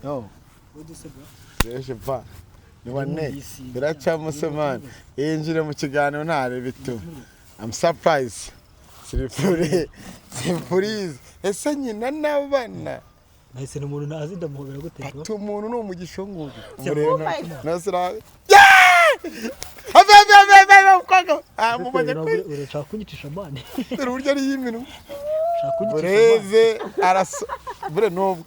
No. Yeje pa. Ni wane. Biracamo se man. Injire mu kiganiro ntarebe tu. I'm surprised. Simfurize. Ese nyina nabana. Nahise n'umuntu nazi ndamuhobera gute ko? Ati umuntu ni umugisho ngugu. Nasira. Urashaka kunyitisha mane. Ururya ari yiminu. Urashaka kunyitisha. Bureze araso. Bure nobwo.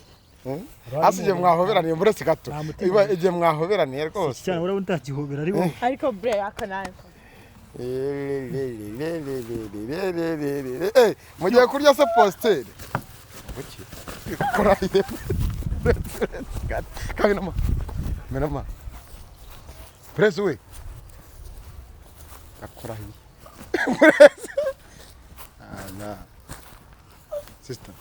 Asije mwahoberaniye muretse gato. Iba ije mwahoberaniye rwose. Cyane urabona utakihobera ari wowe. Ariko bre akanaye. Mugiye kurya se postere. Buki. Koraye. Kabinama. Menama. Press we. Akoraye. Press. Ana. Sister.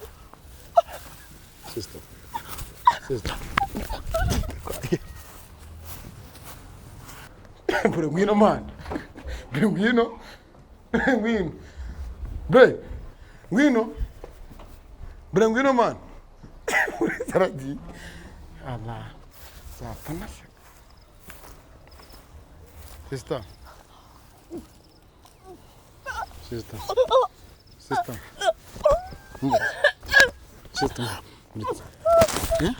Sister. Bro, ngwino man. Bro, ngwino. Ngwino. Bro. Ngwino. Bro, ngwino man. Saradi. Allah. Sapana. Sister. Sister. Sister. Sister. Yeah?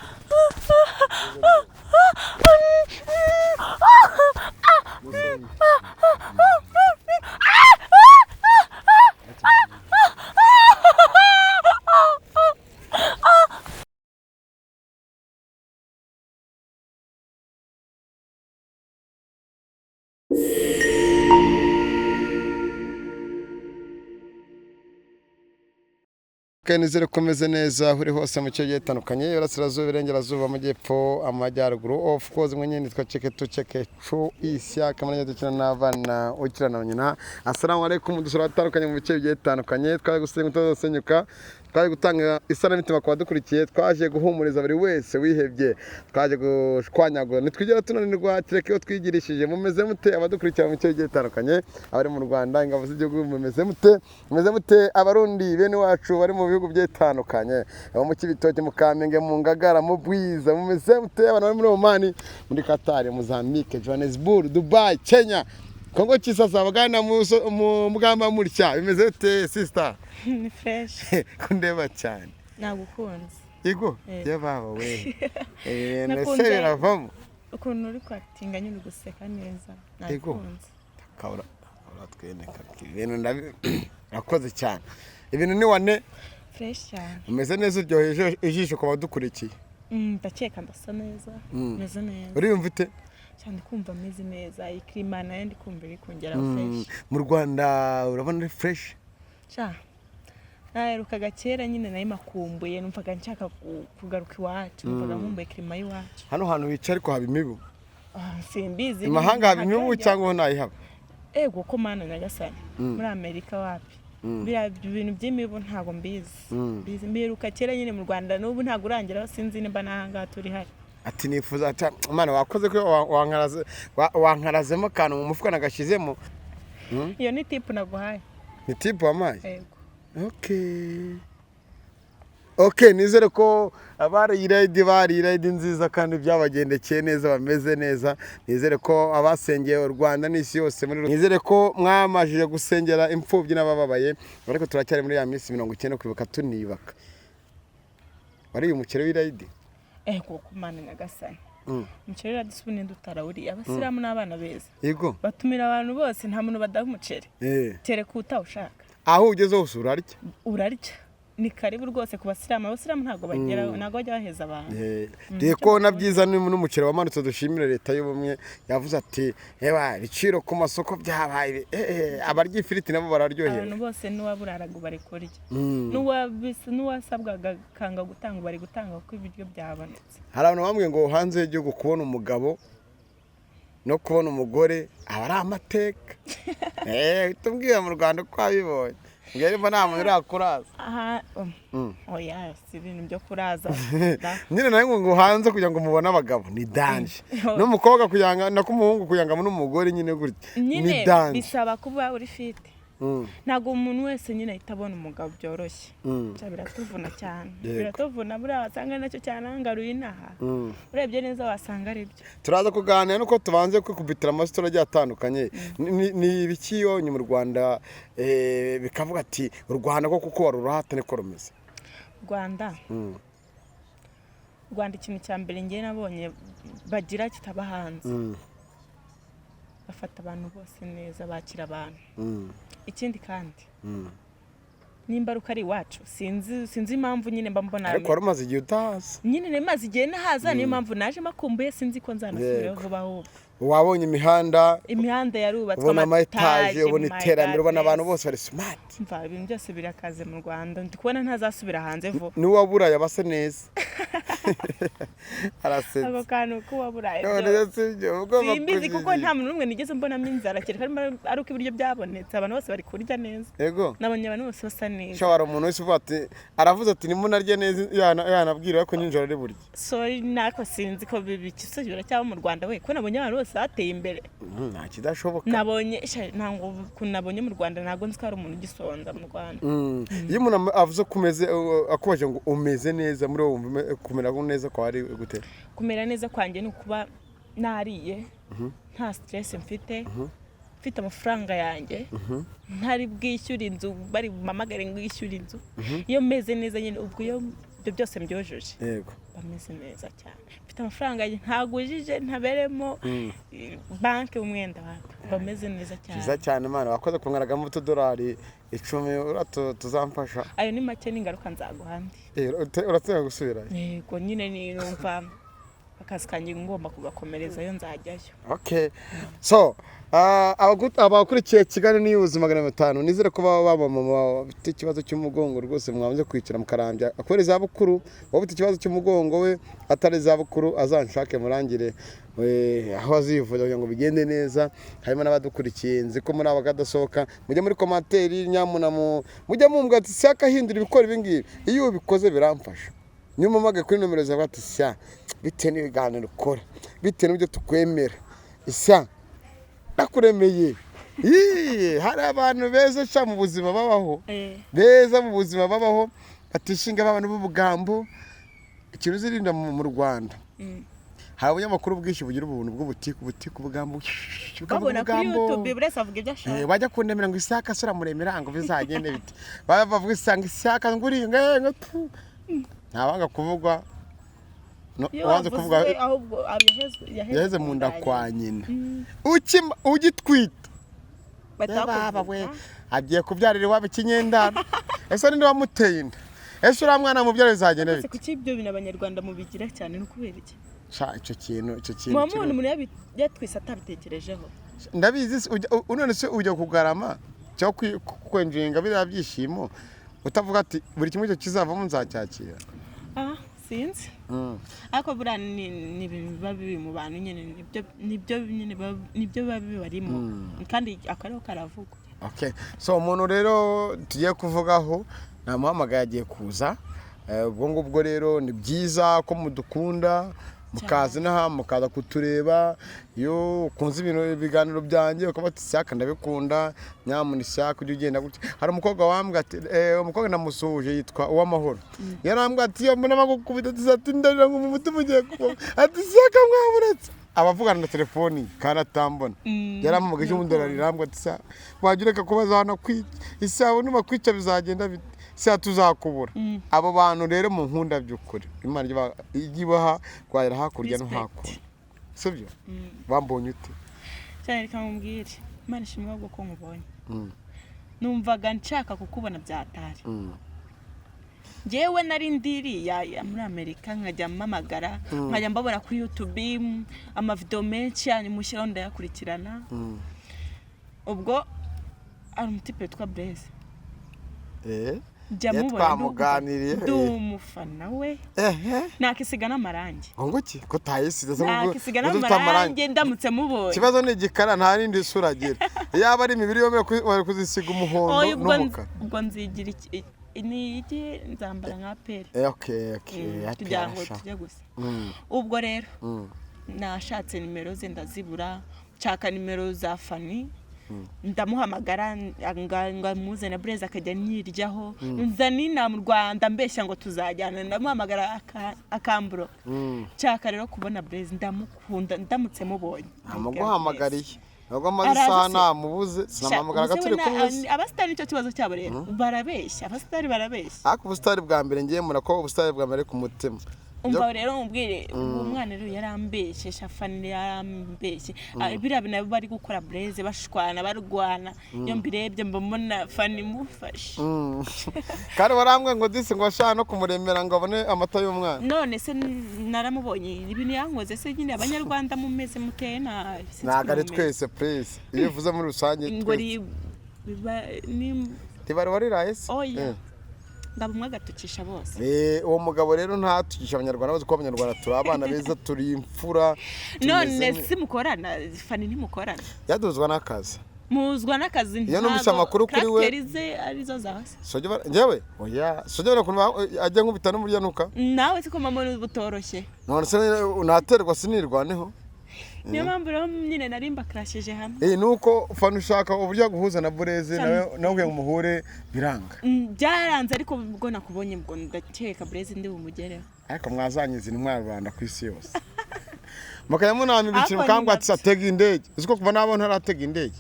Nizere komeze neza uri hose mu cyo gitandukanye yorasirazuba irengerazuba amajyepfo amajyaruguru of course mwenye nitwa cheke true isya kamanya dukina n'abana ukirana nyina. Assalamu alaikum dusura atandukanye mu bice gitandukanye twaje gusenga tuzosenyuka twaje gutanga isanamitima kwa dukurikiye twaje guhumuriza buri wese wihebye twaje gushwanyagura nitwigera tunanirwa kirekeyo twigirishije mumeze mute abadukurikira mu cyo gitandukanye abari mu Rwanda ingabo z'igihugu mumeze mute abarundi bene wacu bari mu bihugu byetandukanye abo mu Kibitoke mu Kamenge mu Ngagara mu Bwiza mumeze mute abantu bari muri Oman muri Qatar Mozambique Johannesburg Dubai Kenya Kongo Kinshasa bagana mu Mugamba murya bimeze bite sister Ni fresh. Kundeba cyane Nagukunze. Yego yababa we nese biravamo ukuntu uri kwatinga nyine guseka neza nagukunze kaura twendeka ibintu ndakoze cyane ibintu ni wane fresh cyane umeze neza uryoheje ijisho kwa badukurikiye ndakeka ndasa neza meze neza uriyumva ute cyane kumva meze neza ikirima nayo ndi kumva iri kongera fresh mu Rwanda urabona ari fresh naherukaga kera nyine nayo makumbuye numvaga nshaka kugaruka iwacu numvaga nkumbuye kirima y'iwacu hano hantu wica ariko haba imibu simbizi imahanga haba imibu cyangwa nayihaba ego ko mana nyagasani muri Amerika wapi bira ibintu by'imibu ntago mbizi mbiruka kera nyine mu Rwanda n'ubu ntago urangira sinzi nimba nahanga turi hari ati nifuza ati mana wakoze ko wankarazemo kantu mu mufuka nagashizemo iyo ni tip naguhaye ni tip wamaye ego Okay nizere ko abari irayidi nziza kandi byabagendekeye neza bameze neza nizere ko abasengeye u Rwanda n'isi yose muri nizere ko mwamajije gusengera imfubyi n'abababaye ariko turacyari muri ya minsi 90 kwibuka tunibaka wari umukere w'irayidi ego kumana nyagasani umukere radisubune ndutarawuri abasiramu n'abana beza yego batumira abantu bose nta muntu badaha umukere tereka utawushaka aho ugeze hose urarya ni karibu rwose ku basiramu ntago bagera nago bajya baheza abantu deko nabyiza n'umukere wamanutse dushimire leta y'ubumwe yavuze ati eba biciro ku masoko byabaye abarya ifiriti nabo bararyohera abantu bose n'uwaburaraga bari kurya n'uwasabwaga kanga gutanga bari gutanga kuko ibiryo byabonetse hari abantu bamwe ngo hanze y'igihugu kubona umugabo no kubona umugore aba ari amateka tubwiye mu Rwanda ko abibonye ngere mba nta muntu urakuraza oya si ibintu byo kuraza nyine nayo ngo hanze kugira ngo mubone abagabo ni danje n'umukobwa kugira ngo n'umuhungu kugira ngo n'umugore nyine gutya ni danje bisaba kuba uri fit ntabwo umuntu wese nyine ahita abona umugabo byoroshye biratuvuna cyane biratuvuna buriya wasanga nacyo cyane angaruye inaha urebye neza wasanga ari byo turaza kuganira nuko tubanze kwikubitira amasitoro agiye atandukanye ni ibiki yonye mu Rwanda bikavuga ati u Rwanda ko kuko warurahata niko rumeze Rwanda ikintu cya mbere ngiye nabonye bagira kitaba hanze bafata abantu bose neza bakira abantu ikindi kandi nimbaruka ari iwacu sinzi impamvu nyine mba mbona ariko warumaze igihe utahaza nyine nemaze igihe nahaza niyo mpamvu naje makumbuye sinzi ko nzanasubira vuba ahubwo wabonye imihanda yarubatswe amataje ubona iterambere ubona abantu bose bari smart mva ibintu byose birakaze mu Rwanda ndi kubona ntazasubira hanze vuba ni waburaye abase neza arasetse abo kantu ko waburaye simbizi kuko nta muntu n'umwe nigeze mbonamo inzara kereka ari uko ibiryo byabonetse abantu bose bari kurya neza yego nabonye abantu bose basa neza cyo hari umuntu wese uvuga ati aravuze ati nimunarye neza yanabwira ko ninjoro ari burya sorry nako sinzi ko bikisubira cyangwa mu Rwanda we ko nabonye abantu bose ateye imbere nta kidashoboka nabonye ntango kunabonye mu Rwanda ntago nzi ko ari umuntu gisonza mu Rwanda iyo umuntu avuze kumeze akubaje ngo umeze neza muri wowe kumera neza kwa ari gute kumera neza kwanjye ni ukuba nariye nta stress mfite amafaranga yanjye ntari bwishyura inzu bari mamagare ngwishyura inzu iyo meze neza nyine ubwo iyo ibyo byose mbyojeje yego bameze neza cyane mfite amafaranga yanjye ntagujije ntaberemo banki umwenda bameze neza cyane kiza cyane mana wakoze kungaragamo $10 10 tuzamfasha ayo ni make n'ingaruka nzaguhandi uratega gusubira yego nyine ni numva akazi kanjye ngomba kugakomereza yo nzajyayo okay so abakurikiye Kigali News 500 nizere ko baba mama bafite ikibazo cy'umugongo rwose mwabanje kwicara mukarambya akorera zabukuru wabufite ikibazo cy'umugongo we atari zabukuru azanshake murangire aho azivuza kugira ngo bigende neza harimo n'abadukurikiye nzi ko muri abagadasohoka mujye muri commentaire nyamuna mujye mumbwa ati saka hindura ibikora ibingibi iyo ubikoze biramfasha nyuma mage kuri nomero za bati sya bite n'ibiganiro ukora bite n'ibyo tukwemera isya nakuremeye hari abantu beza cha mu buzima babaho beza mu buzima babaho batishinga abantu b'ubugambo ikintu zirinda mu Rwanda hari abanyamakuru bwinshi bugira ubuntu bw'ubutiku bugambo ukabona kuri YouTube burese avuga ibyo ashaka bajya kundemera ngo isaka sura muremera ngo bizagende biti bavuga isanga isaka nguri ngo ntabanga kuvugwa wanze kuvuga ahubwo yaheze mu nda kwa nyina ugitwita baba we agiye kubyarira iwabo ikinyendano ese ninde wamuteye inda ese uriya mwana mubyara bizagenda bite kuki ibyo bintu abanyarwanda mubigira cyane no kubera iki icyo kintu umuntu yatwise atabitekerejeho ndabizi none se ujya kugarama cyo kwenjinga biriya byishimo utavuga ati buri kimwe cyo kizavamo nzacyakira sinzi ariko buriya ni ibintu biba biri mu bantu nyine nibyo biba bibarimo kandi akariho karavugwa okay so umuntu rero tugiye kuvugaho namuhamagaye agiye kuza ubwo ngubwo rero ni byiza ko mudukunda mukaza naha mukaza kutureba yo ukunze ibintu biganiro byanjye ukabati saka ndabikunda nyamuni saka ujye ugenda gutya hari umukobwa wambwa ati umukobwa namusuhuje yitwa Uwamahoro yarambwa ati yo mbona bagukubita ati ndarira ngo mu mutima ugiye kuba ati saka mwaburetse abavugana na telefoni karatambona yaramugaje umundorari rambwa ati sa wagireka kubaza hano kwica isabo numa kwica bizagenda bite sia tuzakubura abo bantu rero mu nkunda byukuri Imana igibaha kwayira hakurya no hakuno sibyo bambonye ute cyane kamubwire Imana ishimwe ko nkubonye numvaga nshaka kukubona byatari jewe nari ndiri ya muri Amerika nkajya mamagara nkajya mbabona kuri YouTube amavideo menshi yani mushyiraho ndayakurikirana ubwo ari umutipe twa blaise twamuganiriye umufana we nakisiga n'amarangi ngo ki ko tayisize nakisiga n'amarangi ndamutse mubonye kibazo ni igikara nta rindi suragira yaba ari imibiri yomwe wari kuzisiga umuhondo n'umukara ubwo nzigira ni iki nzambara nka pere okay tujya ngo tujye gusa ubwo rero nashatse nimero ze ndazibura nshaka nimero za Fani ndamuhamagara ngamuze na blaise akajya nyiryaho nza nina mu Rwanda mbeshya ngo tuzajyana ndamuhamagara akamburo cyaka rero kubona blaise ndamukunda ndamutse mubonye amuguhamagariye nubwo amaze sana mubuze sinamamagara gaturi kumwe abasitari nicyo kibazo cyabo rero barabeshya abasitari barabeshya ariko ubusitari bwa mbere ngiye murako ubusitari bwa mbere ku mutima umva rero mubwire umwana rero yarambeshye shafani yarambeshye biriya bintu bari gukora blaise bashwana barwana iyo mbirebye mbona fani mufashe kandi warambwe ngo disi ngo ashaka no kumuremera ngo abone amata y'umwana none se naramubonye ibintu yankoze se nyine abanyarwanda mumeze muteye nabi ntago ari twese please iyo uvuze muri rusange ngo tibari wariraye se ndabumwe agatukisha bose uwo mugabo rero ntatukisha abanyarwanda bazi ko abanyarwanda turi abana beza turi imfura none si mukorana fani ntimukorana yaduzwa n'akazi muzwa n'akazi iyo numvise amakuru kuri we karakterize arizo zase njyewe oya sojya kuntu ajya nkubita n'umurya nuka nawe siko mama butoroshye none se unaterwa sinirwaneho niyo mpamvu rero nyine narimba crashije hamwe nuko fana ushaka uburyo guhuza na blaise nawe umuhure biranga byaranze ariko ubwo nakubonye ngo ndakeka blaise ndi bumugereho ariko mwazanyize ni mwa Rwanda ku isi yose mukayamo nami bikira mukangwa ati satega indege uziko kuva nabo ntaratega indege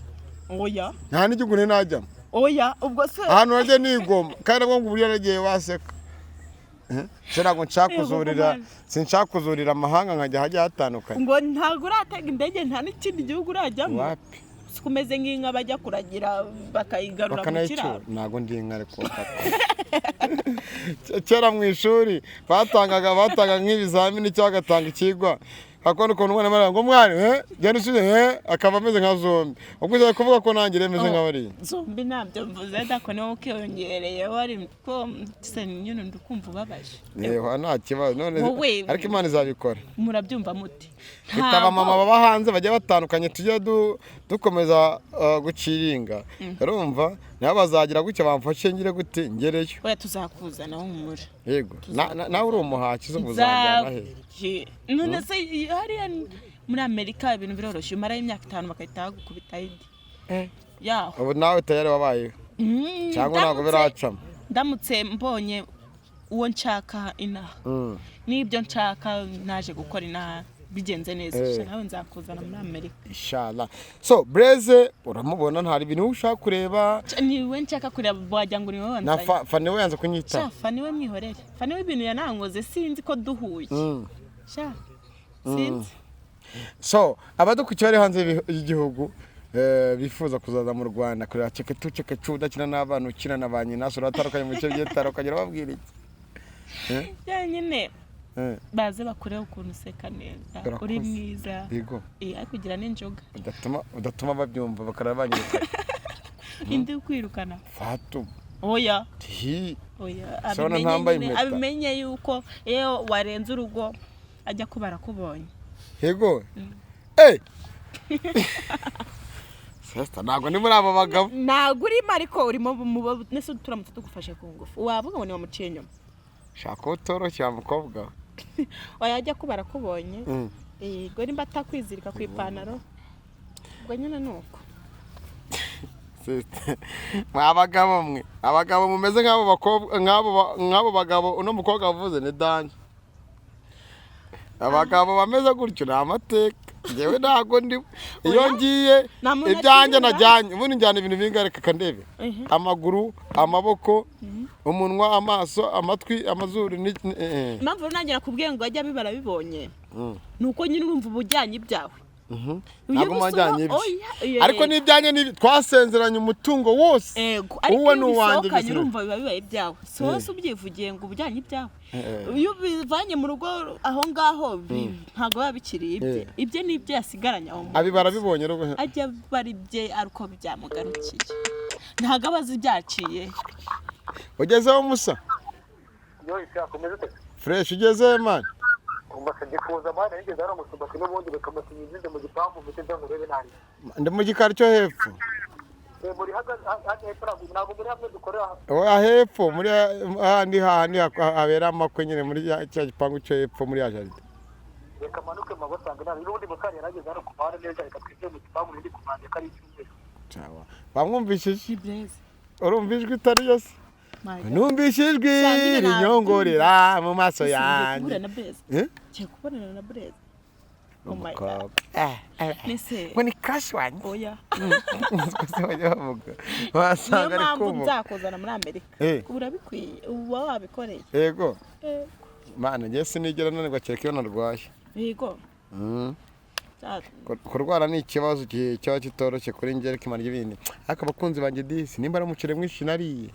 oya nta n'igihugu ne najyamo oya ubwo se ahantu nagiye nigoma kandi ngo uburyo nagiye waseka Sinago sinshaka kuzurira amahanga nkajya hajya hatandukanye ngo ntago uratega indege nta n'ikindi gihugu urajyamo wapi kumeze nk'inka bajya kuragira bakayigarura mu kiraro ntago ndi inka ariko kera mu ishuri batanga nk'ibizamini cyangwa gatanga ikigwa akone ukuntu umwana mara ngo mwana genda usubire akaba ameze nka zombi ubwo kuvuga ko nanjye remeze nk'abari zombi nabyo mvuze dako no ukiyongereye wari ko nyine ndukumva ubabaje nta kibazo none ariko Imana izabikora murabyumva muti bitaba mama baba hanze bajya batandukanye tujye dukomeza guciringa urumva nabo bazagira gutya bamfashe ngire gute ngereyo oya tuzakuzana humura yego nawe uri umuhaki zo muzajyana he none se hariya muri Amerika ibintu biroroshye umara imyaka 5 bakahita gukubita idi yaho ubu nawe tayari wabaye cyangwa ntago biracamo ndamutse mbonye uwo nshaka inaha nibyo nshaka naje gukora inaha bigenze neza nawe nzakuzana muri Amerika inshallah so blaise uramubona ntari ibintu ushaka kureba niwe nshaka kureba bwajya ngo niwe na fani we yanze kunyita fani we mwihorere fani we ibintu yanangoze sinzi ko duhuye sinzi so abadukukiye bari hanze y'igihugu bifuza kuzaza mu Rwanda kureba ceke udakina n'abana ukina na ba nyina sura atarukanye mu bice by'itarukagira babwira iki nyine baze bakureho ukuntu useka neza uri mwiza ari kugira n'injoga udatuma babyumva bakarabanyirika indi kwirukana fatu oya abimenye yuko iyo warenze urugo ajya kubara kubonye yego sesta ntago ni muri abo bagabo ntago urimo ariko urimo nese turamutse tugufashe ku ngufu wavuga ngo ni wamuciye inyuma shaka utoroshya mukobwa wajya kubara kubonye yego nimba atakwizirika ku ipantaro ubwo nyine nuko abagabo mumeze nk'abo bakobwa nk'abo bagabo uno mukobwa avuze ni danje abagabo bameze gutyo na amateka ngewe ntago ndi iyo ngiye ibyanjye najyanye ubundi njyana ibintu bingareka kandebe amaguru amaboko umunwa amaso amatwi amazuru impamvu nanjye nakubwiye ngo ajya bibara bibonye nuko nyine urumva ubujyanye ibyawe ntabwo mwajyanye ibye ariko n'ibyanjye twasenzeranye umutungo wose uwo ni uwanjye gusa urumva biba bibaye ibyawe sose ubyivugiye ngo ubujyanye ibyawe iyo bivanye mu rugo aho ngaho ntabwo biba bikiri ibye n'ibyo yasigaranye aho abibara bibonye rero ajya bari ibye ariko byamugarukiye ntabwo abazi ibyaciye ugezeho musa fresh ugezeho mani ndi mu gikari cyo hepfo hepfo muri handi habera amakwe nyine muri cya gipangu cyo hepfo muri ya jaride Chawa. Bamwumvishije. Ni blaise. Urumva ijwi itari yose. My God. Numvishijwe rinyongorera mu maso yanjye. Kubura na blaise. Eh? Cyo kubona na blaise. Oh my Umukobwa. God. Nese. Ngo ni crush wanjye. Oya. Twese bajya bavuga. Niyo Wasanga ari mpamvu kuvuga. nzakuzana muri Amerika. Kubura bikwiye. Uba wabikoreye. Yego. Eh. Mana ngiye sinigera nanirwa kereka iyo narwaye. Yego. Kurwara ni ikibazo cyaba kitoroshye kuri njye ariko imarya ibindi. Ariko abakunzi banjye disi nimba ari umuceri mwinshi nariye.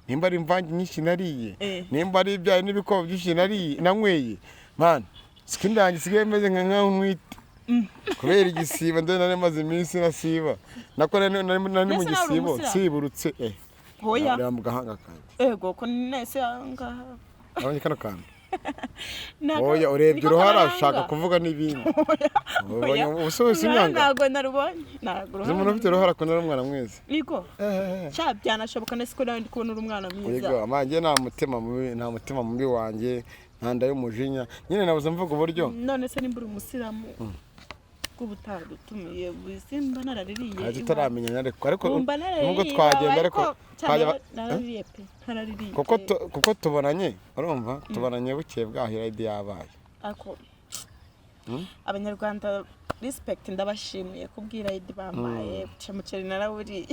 Nimba ari imvange nyinshi nariye. Nimba ari ibyayi n'ibikobo byinshi nariye nanyweye. Man, skinda yanjye sigaye meze nkaho nwite. Kubera igisiba ndende nari maze iminsi nasiba. Nako nari mu gisibo siburutse Hoya. Ari mu gahanga kanje. Ego ko nese ngaha. Abonye kano kantu. Oya urebye uruhara ushaka kuvuga n'ibindi. Ubonye ubusohozi imyanga. Ntago narubonye. Ntago. Umuntu ufite uruhara ko nari umwana mwiza. Niko. Cha byanashoboka nese ko ndi kubona uri umwana mwiza. Yego amanje nta mutima mubi wanjye ntanda y'umujinya. Nyine nabuze mvuga uburyo. None se nimbura umusiramu. Kubutadutumiye bisimba naraririye. Aje taramenya ariko nubwo twagenda ariko naraririye pe. Naraririye. Kuko tubonanye urumva tubonanye bukiye bwahira idi yabaye. Ako Abanyarwanda respect ndabashimiye kubwira idi bambaye muceri narawuri.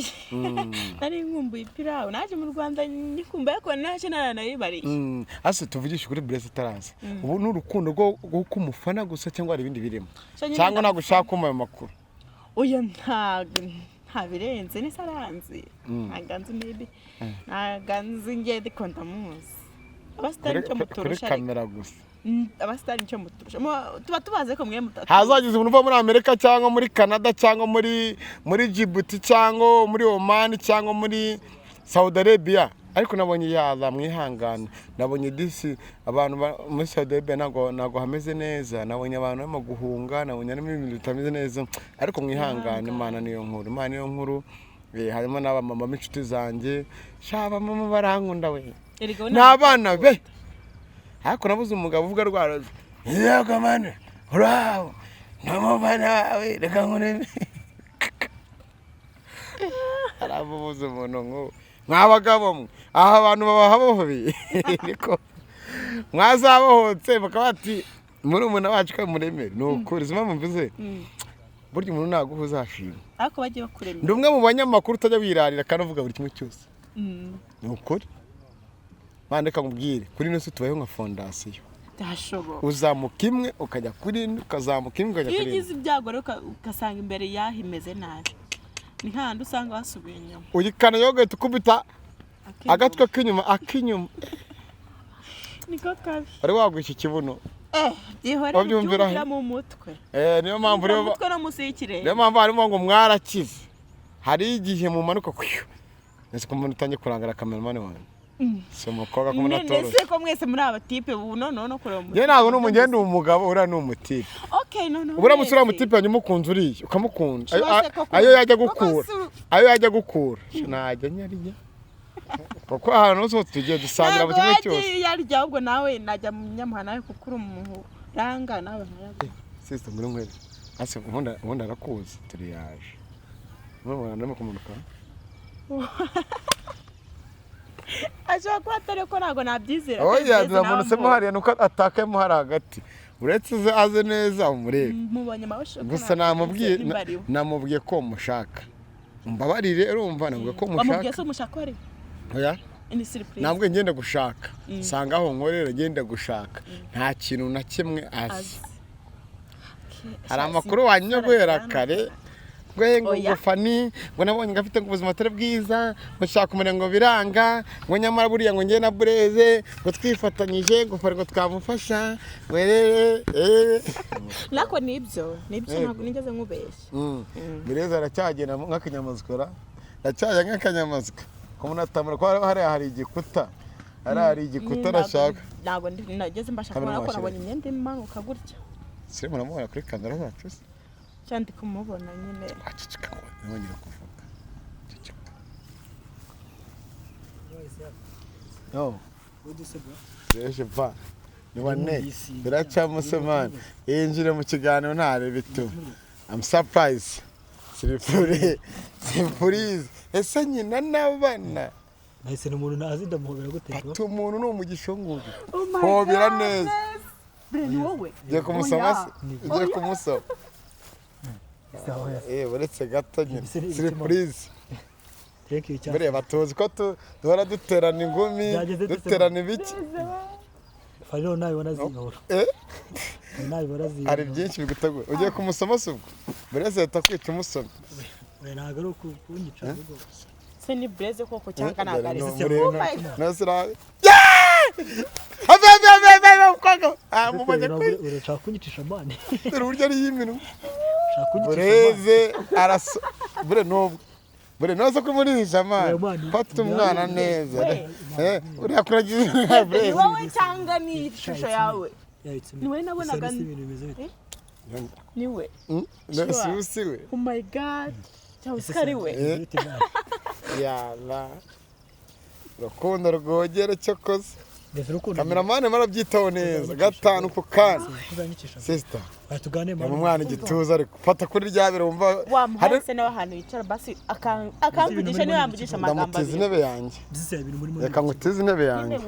Nari nkumbuye ipirawo naje mu Rwanda nikumbuye ko naje naranayibariye. Ase tuvugisha kuri blaise tarazi. Ubu n'urukundo rwo kumufana gusa cyangwa ari ibindi birimo. Cyangwa nagushaka kuma makuru. Oya nta birenze ni saranzi. Naganze maybe. Naganze ngende kondamuzi. Abastari cyo muturusha. Kuri kamera gusa. Abastari cyo muturusha. Tuba tubaze ko mwe mutatu. Hazagize umuntu uva muri Amerika cyangwa muri Canada cyangwa muri Djibouti cyangwa muri Oman cyangwa muri Saudi Arabia. Ariko nabonye yaza mwihangana. Nabonye disi abantu muri Saudi Arabia nago hameze neza. Nabonye abantu barimo guhunga, nabonye n'ibintu bitameze neza. Ariko mwihangana Imana niyo nkuru. Imana niyo nkuru. Harimo n'abamama b'inshuti zanjye. Shaba mama barankunda we. N'abana be. Ariko nabuze umugabo uvuga rwaraje. Yego mane. Uraho. Namubana we reka nkune. Arabuze umuntu ngo mwabagabo mwe aha abantu babahabohoye niko mwazabohotse bakabati muri umuntu wacu kamuremere nukuri zima mumvuze burya umuntu naguho uzashima ariko bagiye bakuremera ndumwe mu banyamakuru utajya wirarira kanavuga buri kimwe cyose nukuri bandeka mubwire kuri nose tubayeho nka fondasiyo dashoboka uzamuka imwe ukajya kuri ukazamuka imwe ukajya kuri yigize ibyago rero ukasanga imbere yahimeze nabi ni handi usanga wasubiye inyuma uyikana yoga tukubita agatwe k'inyuma niko kabi ari wagwisha ikibuno byihora byumvira mu mutwe niyo mpamvu rero mutwe no musikire niyo mpamvu harimo ngo mwarakize hari igihe mu manuka nese ko umuntu utangiye kurangara cameraman wanjye so mukoga ko munatoro nese ko mwese muri aba type ubu no kureba mu ye nago n'umugende umugabo ura n'umutipe okay no ubura musura mutipe yanyu mukunda uriye ukamukunda ayo yajya gukura najya nyariye kuko ahantu hose tugiye dusangira buri kimwe cyose yarya ahubwo nawe najya mu nyamuhana kukuri umuntu ranga nawe nkayaga sister muri mwere ase ubundi arakuzi turi yaje mwana ndimo kumunuka ashobora kuba atari ko ntabwo nabyizera oya ndamunusemo hariya nuko atakayemo hari hagati uretse aze neza umurebe mubonye mabasho gusa namubwiye ko mushaka mbabarire urumva nabwo ko mushaka bamubwiye so mushaka ari oya ni surprise nabwo ngende gushaka sanga aho nkorera ngende gushaka nta kintu na kimwe azi hari amakuru wanyogohera kare ngo fani ngo nabonye ngafite ubuzima atari bwiza mushaka kumenya ngo biranga ngo nyamara buriya ngo ngiye na blaise ngo twifatanyije ngo fari ngo twamufasha werere nako nibyo ntabwo nigeze nkubeshya blaise aracyagenda nk'akanyamasukura aracyajya nk'akanyamasukura ko munatamura ko hari igikuta hari igikuta arashaka ntabwo nageze mbasha kubona ko nabonye imyenda imanuka gutya sire muramubona kuri kamera zacu cyandi kumubona nyine acicika nongera kuvuga cicika no yeje pa niwane biracyamuse man yinjire mu kiganiro ntare bitu I'm surprised Sipurize ese nyina n'abana nahise n'umuntu nazi ndamuhobera gute bro pata umuntu ni umugisha nguyu hobera neza ni wowe ugiye kumusoma se ugiye kumusoma sawa uretse gato nyine sipurize thank you cyane mbere batozi ko duhora duterana ingumi duterana ibiki Fariro nawe wanazihora nawe wanazihora hari byinshi bigutegura ugiye kumusoma se ubwo mbere se atakwica umusoma ntabwo ari ukunyica ahubwo se ni blaise koko cyangwa ntabwo ari nasira urashaka kunyicisha mane ururyo ari yiminu urashaka kunyicisha blaise araso bure nubwo bure noza ko muri jamani fata umwana neza uriya kuragize blaise wowe cyangwa ni ishusho yawe ni wowe nabonaga niwe nasusiwe oh my god cyangwa ukariwe yala rukundo rwogere cyo koze kameramani marabyitaho neza gatanu ku kana sister batugane mu mwana igituza ariko fata kuri ryabere wumva wamuhase nawe ahantu yicara basi akamvugisha niwe yamvugisha amagambo abiri intebe yanjye reka ngutize intebe yanjye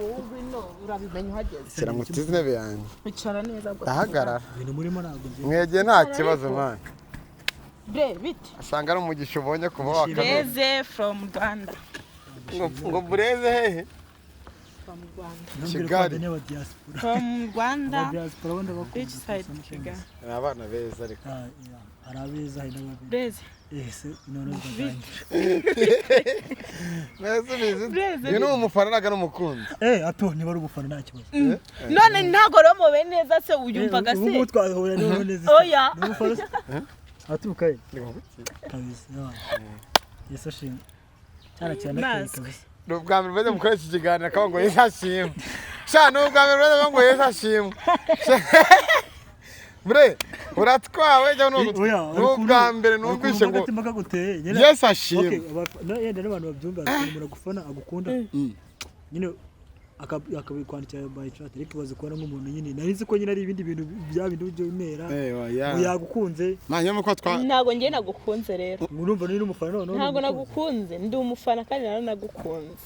urabimenya uhageze sira ngutize intebe yanjye bicara neza bwo ndahagarara ibintu murimo ntabwo mwegeye nta kibazo man bite asanga ari umugisha ubonye kuba wakabona blaise from Rwanda ngo blaise hehe Kigali from Rwanda diaspora wanda which side Kigali abana beza ariko arabeza hino blaise ese none bizi ni umufana naga n'umukunzi ato niba ari umufana nta kibazo none ntago romobe neza se uyumvaga se ubu twahura none neza oya atukaye kabisa yesu ashimwe cyane kabisa n'ubwa mbere bajya mukoresha ikiganiro akaba ngo Yesu ashimwe sha n'ubwa mbere bajya ngo Yesu ashimwe bre uratwawe jya n'ubwa mbere numvishe ngo Yesu ashimwe yenda n'abantu babyumva umuntu gufana agukunda nyine akabikwandikira by chat ariko bazi kubona nk'umuntu nyine narizi ko nyine ari ibindi bintu bya bintu byo bimera yagukunze manyemo ko ntago ngiye nagukunze rero urumva ni n'umufana none ntago nagukunze ndi umufana kandi nagukunze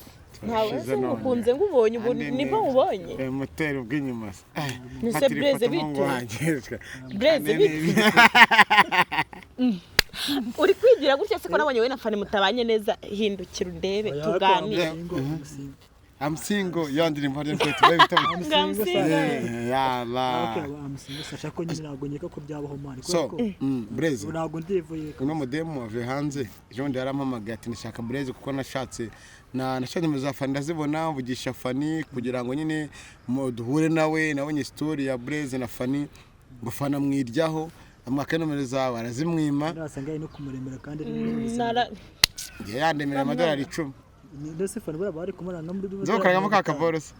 ntawe se ngukunze ngubonye ubu nibwo mubonye moteri ubw'inyuma nise blaise bite blaise bite uri kwigira gutya se ko nabonye we na fani mutabanye neza hindukira undebe tuganire I'm single yandirimbo hari ko tubita yala shako nyine ntabwo nyeka ko byabaho mani so blaise ntabwo ndivuye uno modemo ave hanze Jean yarampamagaye ati nashaka blaise kuko nashatse nashatse muzafani ndazibona mvugisha fani kugira ngo nyine duhure nawe nabonye story ya blaise na fani gufana mwiryaho amakenomero zawe arazimwima ndasanga no kumuremera kandi yandemera amadolari 10 ndetse fana bari kumara no muri zokaragamo kakavorosa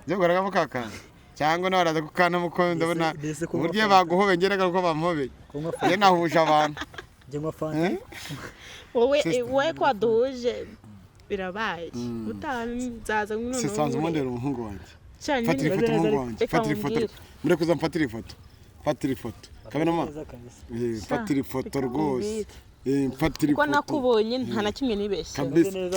zokaragamo kakana cyangwa nabaraza kukana muko ndabona uburyo baguhobe ngeraga ko bamuhobe je nahuje abantu je ngwafana wowe kwa duhuje birabaye utanzaza nk'uno sisanze umondera umuhungu wanje fatira ifoto umuhungu wanje fatira ifoto muri kuza mfatira ifoto fatira ifoto kabena fatira ifoto rwose mfatira ifoto ko nakubonye nta na kimwe nibeshye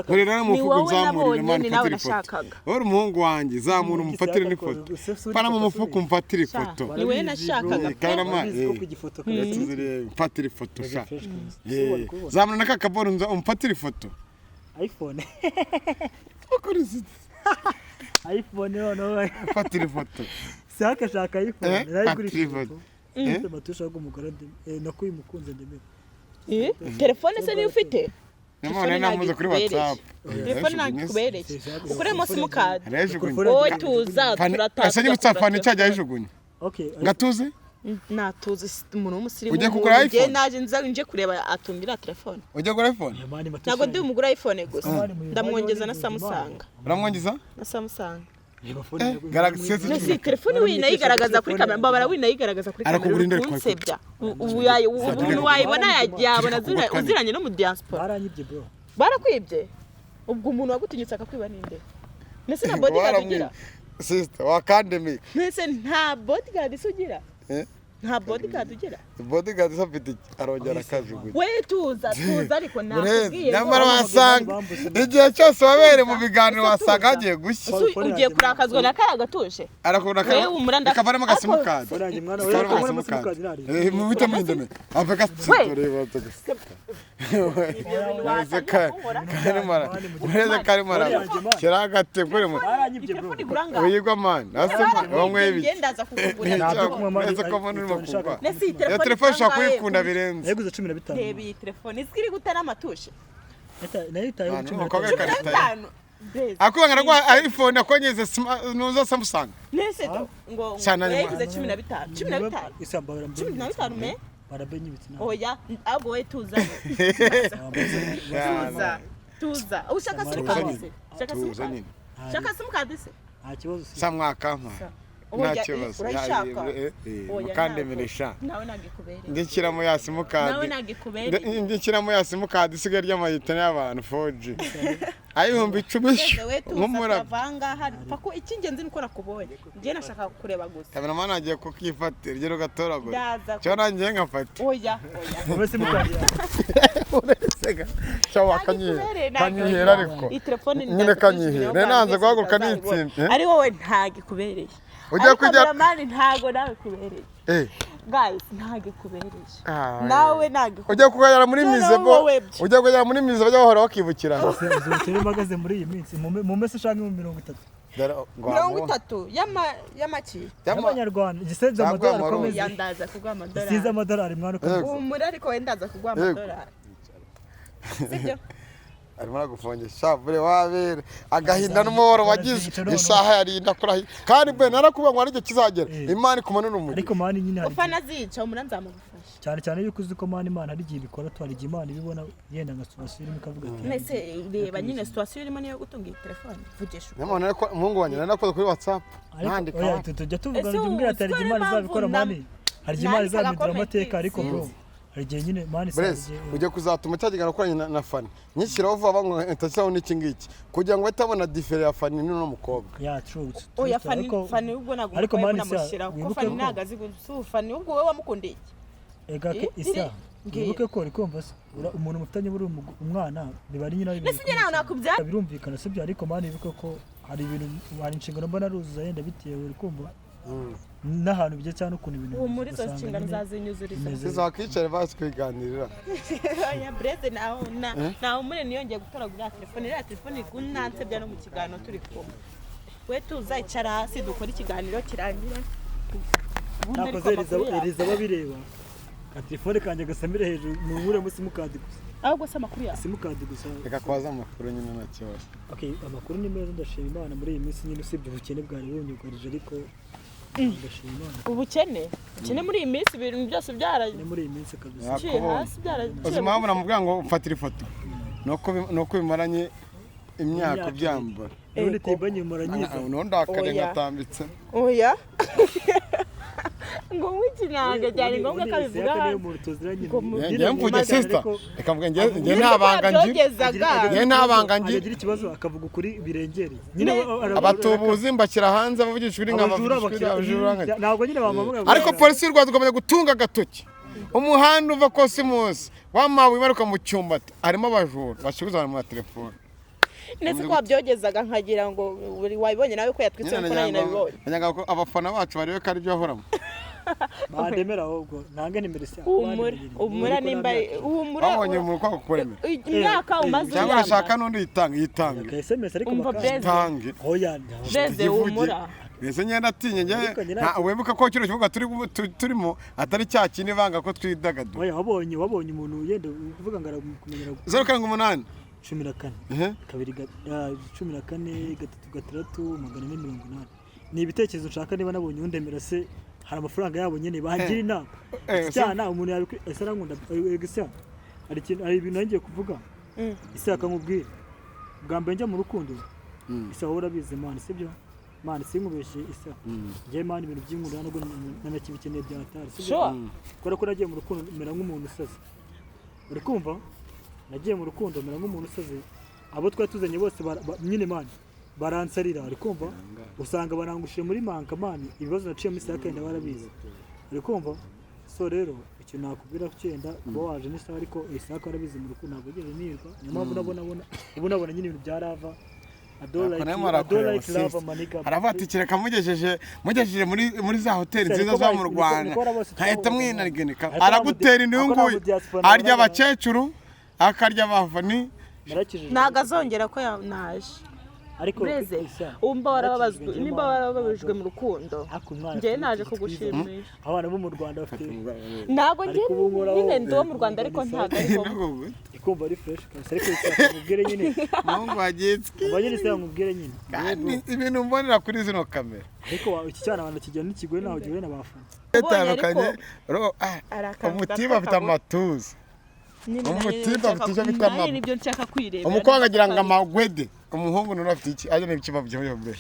kore rero mufuko nzamurira mani fatira ifoto uri umuhungu wanje zamura umufatire n'ifoto pana mu mufuko mfatira ifoto ni we nashakaga kabena mfatira ifoto sha zamura nakakaboro umfatira ifoto iPhone ukurize iPhone no fatira ifoto saka shaka iPhone narayigurisha ifoto matusha ko mukora nakuye mukunze ndemera telefone se niyo ufite none namuze kuri WhatsApp telefone nakubereke ukuremo simukadi wowe tuza turataka asanye mutsafana cyajya yijugunye okay ngatuze natuze umuntu w'umusirimu ujye kugura iPhone naje nje kureba atumbira telefone ujye kugura iPhone ntabwo ndi umugura iPhone gusa ndamwongeza na Samsung uramwongeza na Samsung Galaxy S telefone winayigaragaza kuri kamera mbabara winayigaragaza kuri kamera kunsebya ubu wayibona yabona uziranye no mu diaspora baranyibye bro barakwibye ubwo umuntu wagutinyitse akakwiba ninde nese na bodyguard ugira sister wakandemic nese nta bodyguard ugira nta bodyguard ugira bodyguard afite arongera akajugunya we tuza ariko nakubwiye nyamara wasanga igihe cyose wabere mu biganiro wasanga hagiye gushya ugiye kurakazwa na kaya gatuje arakubona kabarimo agasimukadi mu bita mu indeme ava gatsitoreba karimara kiragate kuri mu uyigwa man asema bamwe ibi ndaza kukugura neza ko mbona urimo kugwa ya telefone shaka kuyikunda birenze yaguze 15 reba iyi telefone izikiri gutera amatushe nayo itaye 15 akubanga rwa iPhone akonyeze nuza Samsung nese ngo yaguze 15 isambara 15 me barabenye ibitsina oya abo we tuza ushaka simukadise shaka simukadise nta kibazo samwaka mpa nta kibazo mukandemeresha nawe nagikubereye ndikiramo ya simukadi nawe nagikubereye ndikiramo ya simukadi isigaye ry'amahita y'abantu 4G ayihumbi 10 nk'umura vanga hari pako ikingenzi nikora kubonye ngiye nashaka kureba gusa kamera agiye kukifatira rero gatoragura cyo nanjye nkafata oya wowe simukadi urasega cyawa kanyihera ariko nyine kanyihera nanze guhaguruka n'itsinze ari wowe ntagikubereye ujya kujya mani ntago nawe kubereye guys ntagikubereye nawe nagikubereye ujya kugera muri mizebo ujya kugera muri mizebo bajya bahora bakibukirana turi magaze muri iyi minsi mu mese shange mu 30 30 y'amaki y'amanyarwanda gisenze amadolari akomeze yandaza kugwa amadolari siza amadolari mwana umuri ariko wendaza kugwa amadolari sibyo arimo aragufungisha bure wabere agahinda n'umuhoro wagize isaha yarinda kurahi kandi bwe narakubwa ngo aricyo kizagera imana ikumanura umuri ariko mani nyine hari ufana zica umuranza mugufasha cyane yuko uzi ko mani imana hari igihe bikora twari igihe imana ibibona yenda nka situation irimo kavuga ati nese reba nyine situation irimo niyo gutunga iyi telefone vugisha nyamara ko umuhungu wanjye nanakoze kuri WhatsApp nandika tujya tuvuga ngo mbwira ati hari imana izabikora mani hari imana izabidura amateka ariko bro Arigiye nyine mani saje ujye kuzatuma cyagigana koranye na Fani nyishyiraho vuba ngo ntashyiraho n'iki ngiki kugira ngo batabona differe ya Fani n'uno mukobwa ya true oya Fani ubwo nago ariko mani ko Fani nagazi gusu Fani ubwo wewe wamukundiye ega isa ngibuke ko rikomva umuntu mufitanye buri umwana bibari nyina ibintu nese nawe nakubya birumvikana sibyo ariko mani bivuga ko hari ibintu hari inshingano mbona ruzuza yenda bitewe rikumva n'ahantu bije cyane ukuntu ibintu muri zo nshingano zazinyuzuriza zizakicare basi kwiganirira ya blaise naho muri niyongeye gutoragura telefone ya telefone kunanse bya no mu kiganiro turi kumwe we tuzayicara hasi dukora ikiganiro kirangira nakoze eriza babireba ka telefone kanje gasamire hejuru nubure mu simukadi gusa ahubwo se amakuru ya simukadi gusa reka kwaza amakuru nyine na cyose okay amakuru ni meza ndashima Imana muri iyi minsi nyine usibye ubukene bwari bunyugarije ariko ubukene muri iyi minsi ibintu byose byaraje muri iyi minsi kabisa hasi byaraje uzima namubwira ngo ufatira ifoto nuko bimaranye imyaka byambara none tibanye muranyiza none akarenga atambitse oya ngo wikinanga cyane ngombwa kabivuga njye mvuge sister reka mvuge njye ntabangangi agira ikibazo akavuga ukuri birengereye nyine abatubuzi mbakira hanze bavugisha uri nk'abajura ntabwo nyine bamavuga ariko polisi y'u Rwanda ikomeye gutunga agatoki umuhanda uva Cosmos wamawe imaruka mu cyumbati harimo abajura bashiguza mu telefone nese ko wabyogezaga nkagira ngo wabibonye nawe ko yatwitse ko nanjye nabibonye nyaga ko abafana bacu bariwe kari byo ahoramo bandemera ahubwo nange nimero se umura nimba umura abonye mu kwa kukuremera imyaka umaze cyangwa ashaka n'undi yitanga SMS ariko bakange oya blaise umura Nese nyenda atinye nge webuka ko kino kivuga turimo atari cya kindi banga ko twidagadura oya wabonye umuntu yenda kuvuga ngo arakumenyera 0.8 14 kabiri 14 3 ni ibitekerezo nshaka niba nabonye undemera se hari amafaranga yabo nyene bahagira inama cyana umuntu yabi esarankunda egisa hari ibintu ngiye kuvuga ise akamubwira bwa mbere njya mu rukundo isa wowe urabizi man sibyo man sinkubeshe isa ngiye man ibintu by'inkuru nabwo nanakibikeneye byatari sibyo ko nagiye mu rukundo mera nk'umuntu usaze uri kumva nagiye mu rukundo mera nk'umuntu usaze abo twari tuzanye bose nyine man baransarira ari kumva usanga barangushije muri manka man ibibazo naciye muri saka yenda barabizi uri kumva so rero icyo nakubwira cyenda kuba waje n'isaha ariko isaka arabizi mu rukundo ntabwo ugeze nirwa niyo mpamvu nabona nyine ibintu bya lava arafata ikireka mugejeje muri za hoteli nziza zo mu Rwanda nkahita mwinagenika aragutera indungu arya abakecuru akarya abavani ntago azongera ko naje ariko umba warababajwe mu rukundo njye naje kugushimisha abana bo mu Rwanda bafite ntago nyine ndo mu Rwanda ariko ntago ariko ikumva ari fresh kandi ariko isakubwire nyine mungu agitski ubanyine se nkubwire nyine kandi ibintu mbonera kuri zino kamera ariko iki cyana abantu kijyana n'ikigwe naho giwe n'abafana etandukanye umutima afite amatuza umutima afite icyo bita nibyo nshaka kwireba umukobwa agira ngo amagwede umuhungu none afite iki aje n'ibikima byo mbere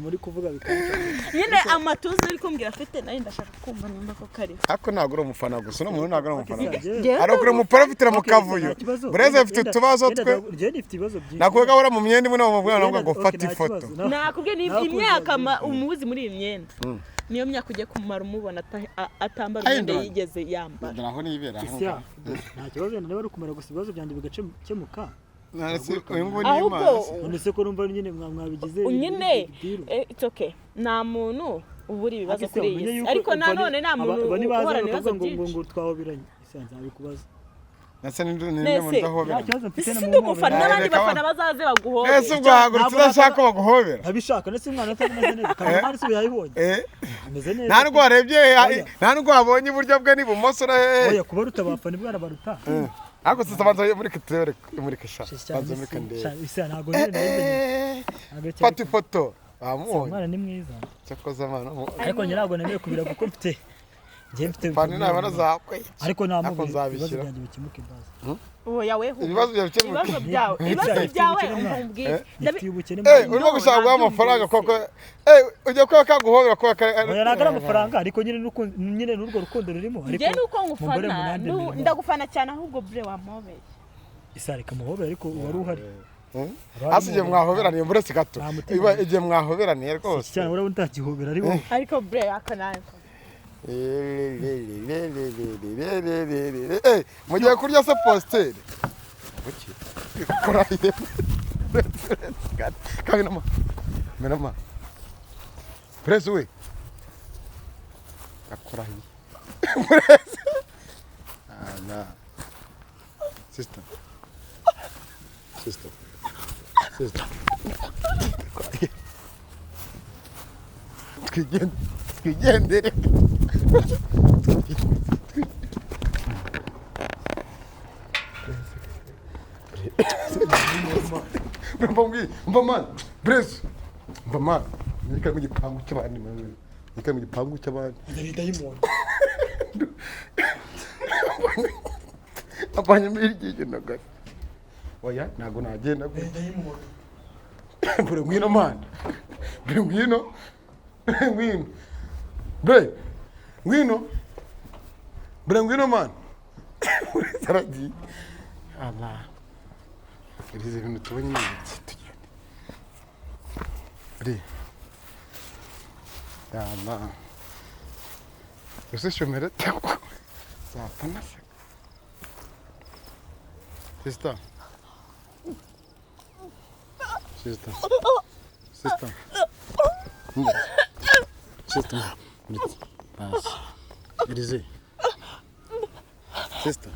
muri kuvuga bikanje nyine amatuza ari kumbwira afite nayo ndashaka kumva nimba ko kari ako nagura umufana gusa no muntu nagura umufana arokure mu profitira mu kavuyo bureze afite tubazo twe je nifite ibibazo byinshi nakwega ura mu myenda imwe no mubwira ngo fata ifoto nakubwiye ni imyaka umuzi muri iyi myenda niyo myaka ugiye kumara umubona atambara imyenda yigeze yambara ndaho nibera nta kibazo niba ari kumara gusa ibibazo byandi bigakemuka ahubwo ko numva nyine mwabigize nyine it's okay nta muntu ubura ibibazo kuri iyi ariko nanone nta muntu uhorana ibibazo byinshi ngo twahobiranye isanze abikubaza nase ninde mudahobera sindi umufana n'abandi bafana bazaze baguhobera ese ubwo hagurutse udashaka baguhobera abishaka nese umwana atameze neza kandi umwana se yayibonye ameze neza nta nubwo warebye nta nubwo wabonye iburyo bwe n'ibumoso oya kuba rutabafana ibwana baruta ako sitabanza muri kesha banza muri kande isa ntago nyine fata ifoto amubonye umwana ni mwiza cyakoze amana ariko nyirago nemeye kubira kuko mfite fani nabana zakwe ariko namubwiye ibibazo byanjye bikimuke baza oya weho ibibazo byawe umbwire urimo gushaka amafaranga koko ujye kuba kaguhobera kuba oya nagara amafaranga ariko nyine n'urwo rukundo rurimo ariko je nuko ngufana ndagufana cyane ahubwo bre wamobeye isarika muhobera ariko wari uhari asije mwahoberaniye muretse gato igihe mwahoberaniye rwose cyane urabona utagihobera ariko bre akanaye mugiye kurya se posteri koraye kabinama menama press we akoraye press ana sister twigendere Mbaman, Brez. Mbaman, nika mu gipangu cy'abandi mwe. Nika mu gipangu cy'abandi. Ndayimona. Abanye mirigije naga. Oya, nago nagenda gwe. Ndayimona. Bure ngwino man. Bure ngwino. Ngwino. Bre. Ngwino. Bure ngwino man. Saradi. Allah. Irize ibintu tubonye tugende. Bre. Dama. Ese shomera tako. Zapana se. Sister. Sister. Pass. Irize. Sister.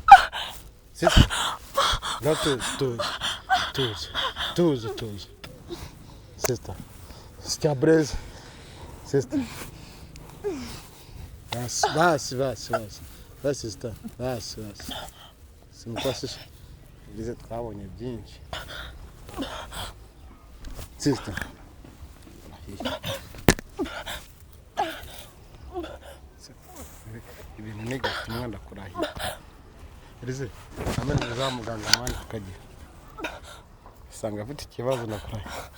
Gato, tudo. Sister. Sister Brez. Sister. Vai, sister. Vai. Se não posso dizer que tá bonito, gente. Sister. Ibintu nega tumwanda kurahira. Irize amene za muganga mani kaje. Sanga afite ikibazo nakurahira.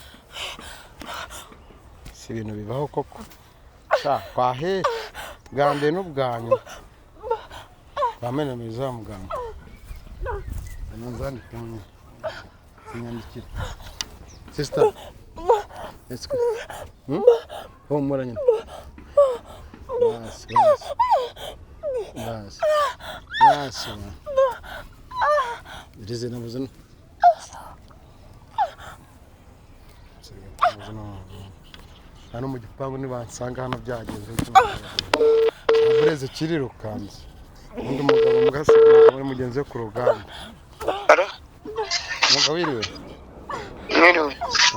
Si ibintu bibaho koko. Kwahe bwambe n'ubwanyu. Bamene meza muganga. Nanzani kumwe. Sinyandikira. Sister. Let's go. Muranya. basi irize nabuze no hano mu gipangu nibansanga hano byagenze blaise kirirukanze undi mugabo mugasiga muri mugenzi we ku rugamba. Mugabo wiriwe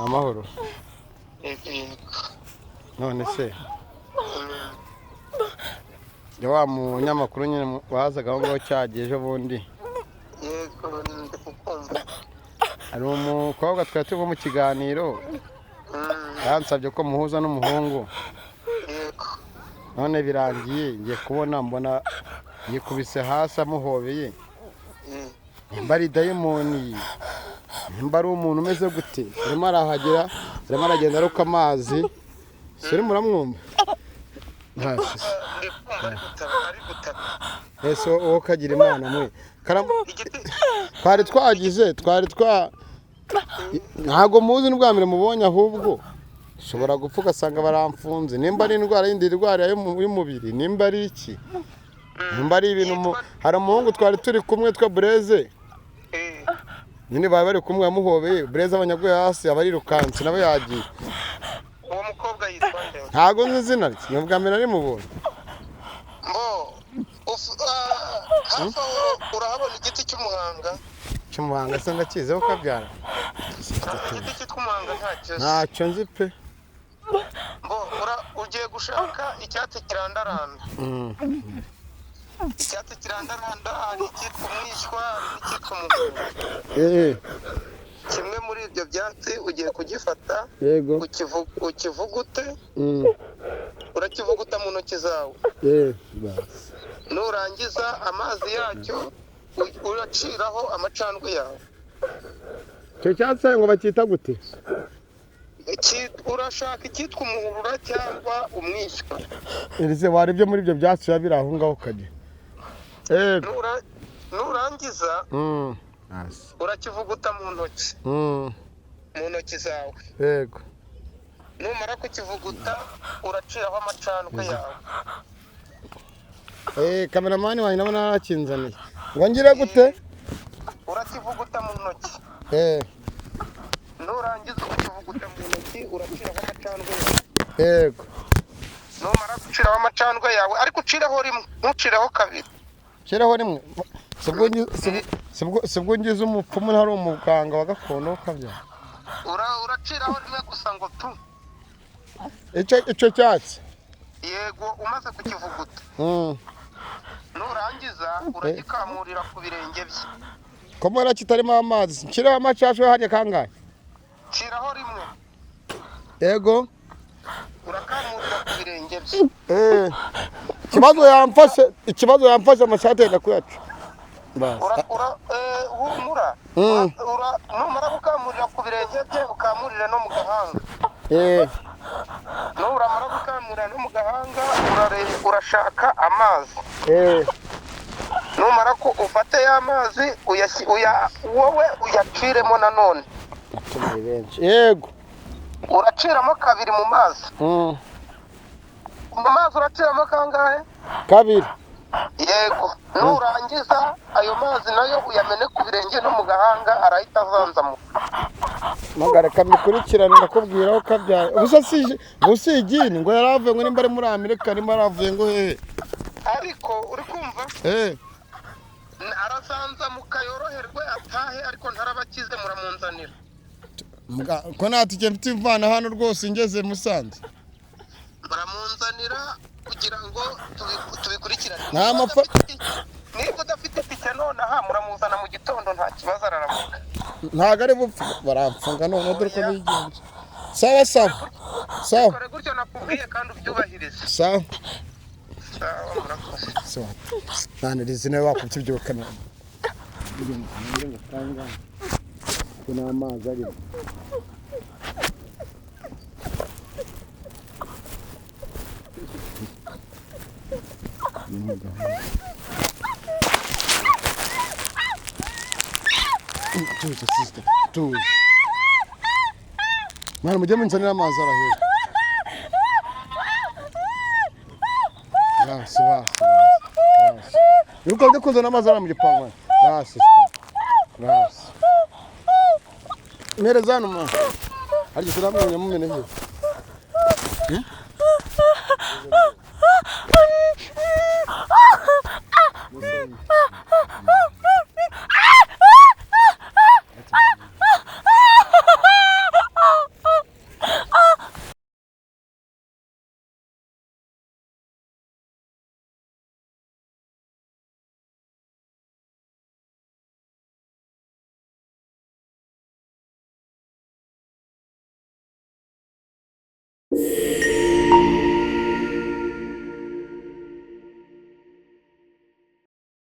amahoro none se ya wa munyamakuru nyine wazaga aho ngaho cyagiye ejo bundi hari umukobwa twari turi mu kiganiro yansabye ko muhuza n'umuhungu none birangiye ngiye kubona mbona yikubise hasi amuhobeye nimba ari dayimoni nimba ari umuntu umeze gute arimo arahagera arimo aragenda aruka amazi suri muramwumva ese wowe kagira imana mwe twari twagize ntago muzi n'ubwa mbere mubonye ahubwo ushobora gupfa ugasanga baramfunze nimba ari indwara yindi ndwara y'umubiri nimba ari iki nimba ari ibintu hari umuhungu twari turi kumwe twa blaise nyine bari kumwe yamuhobeye blaise abanyaguye hasi abarirukanse nawe yagiye uwo mukobwa yitwa nde ntago nzi izina rye ni ubwa mbere narimubonye hafi aho urahabona igiti cy'umuhanga se ndakizeho kabyara igiti cyitwa umuhanga ntacyo nzi pe ugiye gushaka icyatsi kirandaranda icyatsi kirandaranda hari icyitwa umwishywa n'icyitwa umugabo kimwe muri ibyo byatsi ugiye kugifata ukivugute urakivuguta mu ntoki zawe nurangiza amazi yacyo uraciraho amacandwe yawe icyo cyatsi ngo bacyita gute urashaka icyitwa umuhurura cyangwa umwishywa irize warebye muri ibyo byatsi biba biri aho ngaho kajya nurangiza urakivuguta mu ntoki zawe yego numara kukivuguta uraciraho amacandwe yawe kameramani wanjye nabona narakinzaniye ngo ngire gute urakivuguta mu ntoki nurangiza ukivuguta mu ntoki uraciraho amacandwe yawe yego numara guciraho amacandwe yawe ariko ucireho rimwe ntucireho kabiri ucireho rimwe sibwo ngize umupfumu ntari umuganga wa gakondo ukabyara uraciraho rimwe gusa ngo tu icyo cyatsi yego umaze kukivuguta nurangiza uragikamurira ku birenge bye ko mbona kitarimo amazi nshyiraho amacashwe hariya kangahe nshyiraho rimwe yego urakamurira ku birenge bye ikibazo yamfashe amashati yenda kuyaca humura numara gukamurira ku birenge bye ukamurire no mu gahanga nuramara gukamurira no mu gahanga urashaka amazi numara ko ufate ya mazi wowe uyaciremo nanone yego uraciramo kabiri mu mazi mu mazi uraciramo kangahe kabiri yego nurangiza ayo mazi nayo uyamene ku birenge no mu gahanga arahita azanzamuka magareka mikurikirana ndakubwira aho kabyaye ubusa igini ngo yaravuye ngo nimba ari muri Amerika nimba yaravuye ngo hehe ariko uri kumva arazanzamuka yoroherwe atahe ariko ntarabakize muramunzanira ko natike mfite imvana hano rwose ngeze Musanze muramunzanira kugira ngo tubikurikirane niba udafite tike nonaha muramuzana mu gitondo nta kibazo araramuka ntago ari bupfa baramfunga none dore ko bigenze sawa kore gutyo nakubwiye kandi ubyubahirize sawa murakoze nane rizine wakubye byukana kuna amazi ari tuzi mwana mujye munzanira amazi arahera basi yuko ndakunze n'amazara mu gipangu basi mereza hano ma hari turamenya mumene he